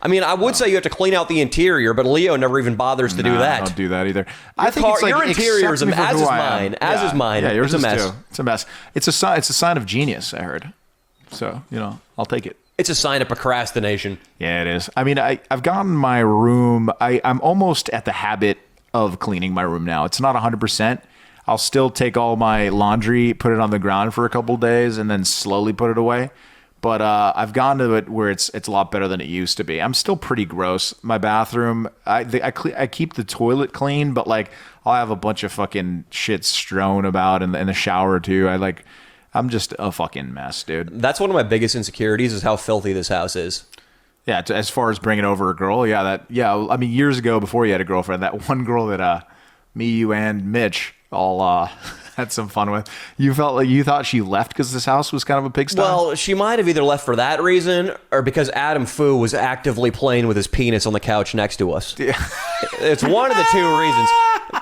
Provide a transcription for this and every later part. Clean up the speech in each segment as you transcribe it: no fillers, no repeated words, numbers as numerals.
I mean, I would say you have to clean out the interior, but Leo never even bothers to do that. I don't do that either. I think it's like your interior is as is mine. As is mine. Yeah, yours it's a is mess. too. It's a mess. It's a sign of genius, I heard. So, I'll take it. It's a sign of procrastination. Yeah, it is. I mean, I've gotten my room. I'm almost at the habit of cleaning my room now. It's not 100%. I'll still take all my laundry, put it on the ground for a couple of days, and then slowly put it away. But I've gotten to it where it's a lot better than it used to be. I'm still pretty gross. My bathroom, I keep the toilet clean, but like I'll have a bunch of fucking shit strewn about in the shower too. I'm just a fucking mess, dude. That's one of my biggest insecurities is how filthy this house is. Yeah, as far as bringing over a girl, I mean, years ago before you had a girlfriend, that one girl that me, you, and Mitch all had some fun with. You thought she left because this house was kind of a pigsty? Well, she might have either left for that reason or because Adam Fu was actively playing with his penis on the couch next to us. Yeah. It's one of the two reasons.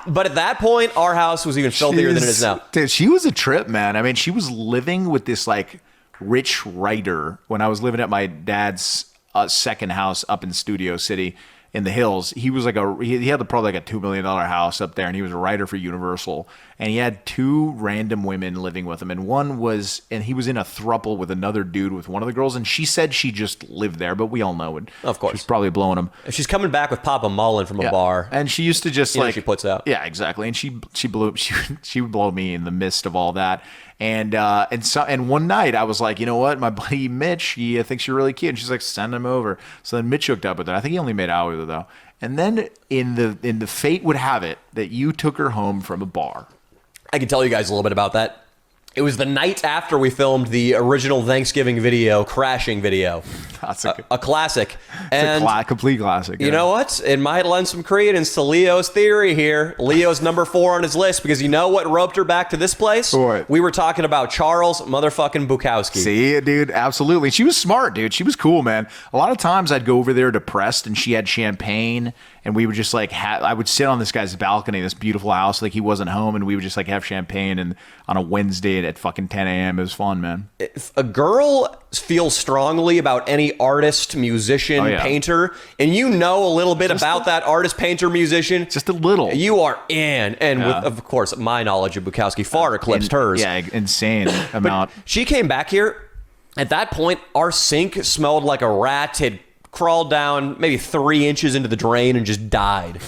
But at that point, our house was even filthier than it is now. Dude, she was a trip, man. I mean, she was living with this like rich writer when I was living at my dad's second house up in Studio City in the hills. He was like he had probably like a $2 million house up there, and he was a writer for Universal, and he had two random women living with him, and he was in a throuple with another dude with one of the girls, and she said she just lived there, but we all know it. Of course. She's probably blowing him. She's coming back with Papa Mullen from a bar. And she used to just she puts out. Yeah, exactly. And she would blow me in the midst of all that. And one night I was like, you know what, my buddy Mitch, he thinks you're really cute, and she's like, send him over. So then Mitch hooked up with her. I think he only made out with her though. And then in the fate would have it that you took her home from a bar. I can tell you guys a little bit about that. It was the night after we filmed the original Thanksgiving video, Crashing video. That's a classic. It's a complete classic. You know what? It might lend some credence to Leo's theory here. Leo's number 4 on his list because you know what roped her back to this place? What? We were talking about Charles motherfucking Bukowski. See, dude, absolutely. She was smart, dude. She was cool, man. A lot of times I'd go over there depressed and she had champagne, and we would just like I would sit on this guy's balcony, this beautiful house, like he wasn't home, and we would just like have champagne and on a Wednesday at fucking 10 a.m. It was fun, man. If a girl feels strongly about any artist, musician, painter, and you know a little bit about that artist, painter, musician, just a little, you are in. And with, of course, my knowledge of Bukowski far eclipsed hers. Yeah, insane amount. She came back here. At that point, our sink smelled like a rat had crawled down maybe 3 inches into the drain and just died.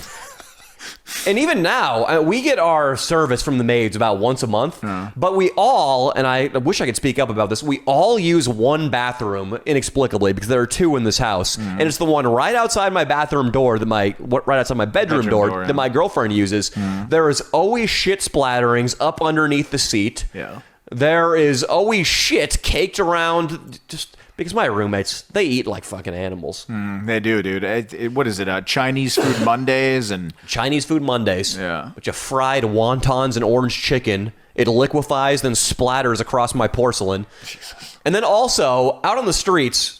And even now, we get our service from the maids about once a month, but we all, and I wish I could speak up about this, we all use one bathroom inexplicably because there are 2 in this house, and it's the one right outside my bathroom door right outside my bedroom door that my girlfriend uses. There is always shit splatterings up underneath the seat. Yeah. There is always shit caked around just because my roommates, they eat like fucking animals. They do, dude. What is it? Chinese food Mondays and Chinese food Mondays. Yeah. Which of fried wontons and orange chicken. It liquefies, then splatters across my porcelain. Jesus. And then also out on the streets.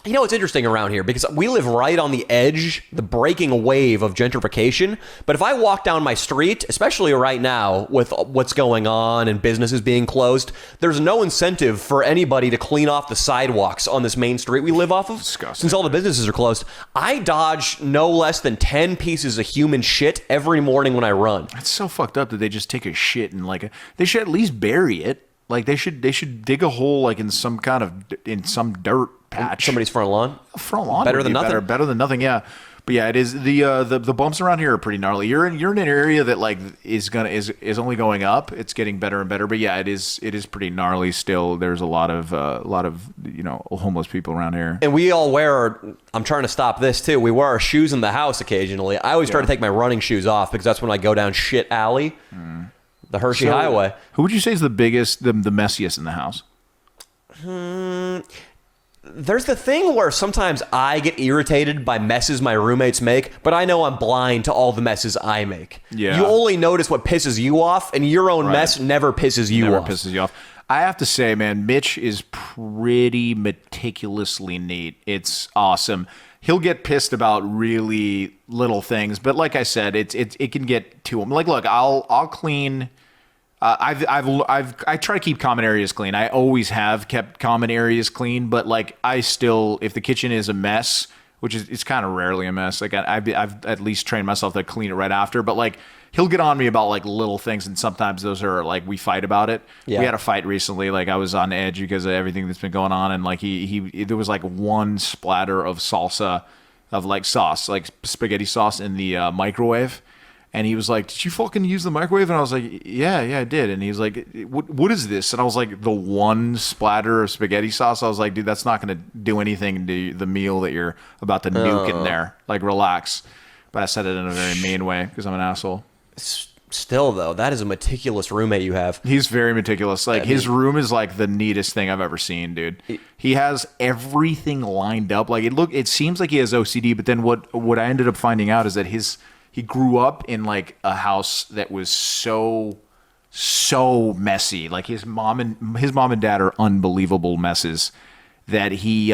You know, it's interesting around here because we live right on the edge, the breaking wave of gentrification. But if I walk down my street, especially right now with what's going on and businesses being closed, there's no incentive for anybody to clean off the sidewalks on this main street we live off of. Disgusting. Since all the businesses are closed. I dodge no less than 10 pieces of human shit every morning when I run. It's so fucked up that they just take a shit and they should at least bury it. Like they should dig a hole like in some dirt patch. Somebody's front lawn? Front lawn. Better than nothing. Better than nothing, yeah. But yeah, it is the bumps around here are pretty gnarly. You're in an area that like is only going up. It's getting better and better. But yeah, it is pretty gnarly still. There's a lot of homeless people around here. And we all I'm trying to stop this too. We wear our shoes in the house occasionally. I always try to take my running shoes off because that's when I go down shit alley. The Hershey Highway. Who would you say is the biggest, the messiest in the house? There's the thing where sometimes I get irritated by messes my roommates make, but I know I'm blind to all the messes I make. Yeah. You only notice what pisses you off, and your own mess never pisses you off. Never pisses you off. I have to say, man, Mitch is pretty meticulously neat. It's awesome. He'll get pissed about really little things, but like I said, it can get to him. Like, look, I'll clean. I try to keep common areas clean. I always have kept common areas clean, but like I still, if the kitchen is a mess, which is it's kind of rarely a mess. Like I've at least trained myself to clean it right after. But like he'll get on me about like little things, and sometimes those are like we fight about it. Yeah. We had a fight recently. Like I was on edge because of everything that's been going on, and like there was like one splatter of salsa, of like sauce, like spaghetti sauce in the microwave. And he was like, "Did you fucking use the microwave?" And I was like, "Yeah, I did." And he was like, "What is this?" And I was like, "The one splatter of spaghetti sauce." I was like, "Dude, that's not going to do anything to the meal that you're about to nuke in there. Like, relax." But I said it in a very mean way because I'm an asshole. Still, though, that is a meticulous roommate you have. He's very meticulous. Like, his room is like the neatest thing I've ever seen, dude. He has everything lined up. Like, it seems like he has OCD, but then what I ended up finding out is that he grew up in like a house that was so messy. Like his mom and dad are unbelievable messes that he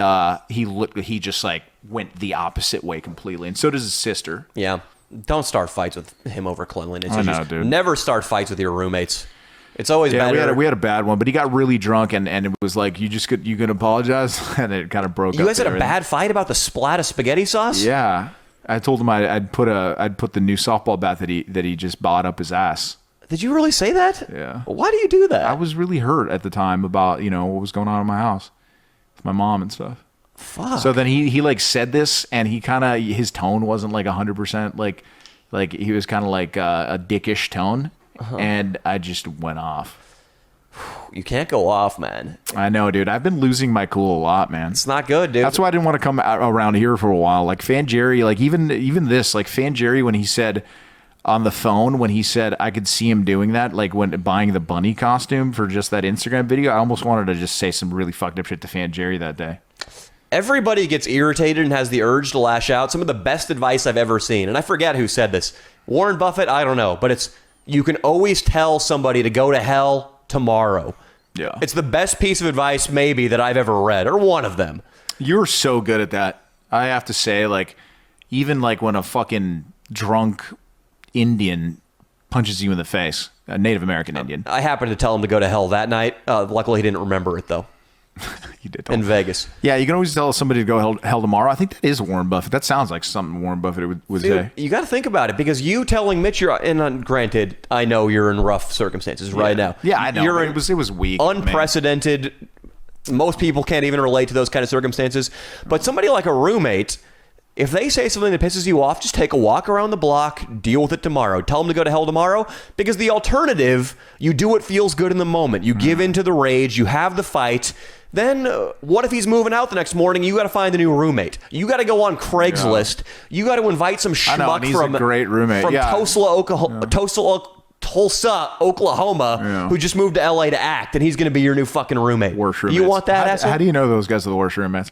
just like went the opposite way completely. And so does his sister. Yeah. Don't start fights with him over cleanliness. I know, dude. Never start fights with your roommates. It's always better. We had a bad one, but he got really drunk and it was like you can apologize, and it kind of broke up. You guys had a bad fight about the splat of spaghetti sauce? Yeah. I told him I'd put the new softball bat that he just bought up his ass. Did you really say that? Yeah. Why do you do that? I was really hurt at the time about what was going on in my house with my mom and stuff. Fuck. So then he like said this, and he kind of his tone wasn't like 100% like he was kind of like a dickish tone, and I just went off. You can't go off, man. I know, dude. I've been losing my cool a lot, man. It's not good, dude. That's why I didn't want to come around here for a while. Like Fan Jerry, like even this, like Fan Jerry, when he said on the phone, when he said I could see him doing that, like when buying the bunny costume for just that Instagram video, I almost wanted to just say some really fucked up shit to Fan Jerry that day. Everybody gets irritated and has the urge to lash out. Some of the best advice I've ever seen, and I forget who said this. Warren Buffett, I don't know, but it's you can always tell somebody to go to hell tomorrow. Yeah. It's the best piece of advice maybe that I've ever read, or one of them. You're so good at that. I have to say, like, even like when a fucking drunk Indian punches you in the face, a Native American Indian. I happened to tell him to go to hell that night. Luckily, he didn't remember it, though. You did. In Vegas. Yeah, you can always tell somebody to go hell tomorrow. I think that is Warren Buffett. That sounds like something Warren Buffett would say. You got to think about it, because you telling Mitch you're in. Granted, I know you're in rough circumstances right now. Yeah, I know. You're it was weak. Unprecedented. Most people can't even relate to those kind of circumstances. But somebody like a roommate, if they say something that pisses you off, just take a walk around the block, deal with it tomorrow. Tell them to go to hell tomorrow, because the alternative, you do what feels good in the moment. You give in to the rage, you have the fight. Then what if he's moving out the next morning? You got to find a new roommate. You got to go on Craigslist. Yeah. You got to invite some schmuck from a great roommate. From Tulsa, Oklahoma, who just moved to LA to act, and he's going to be your new fucking roommate. Worst roommates. You want that, asshole? How do you know those guys are the worst roommates?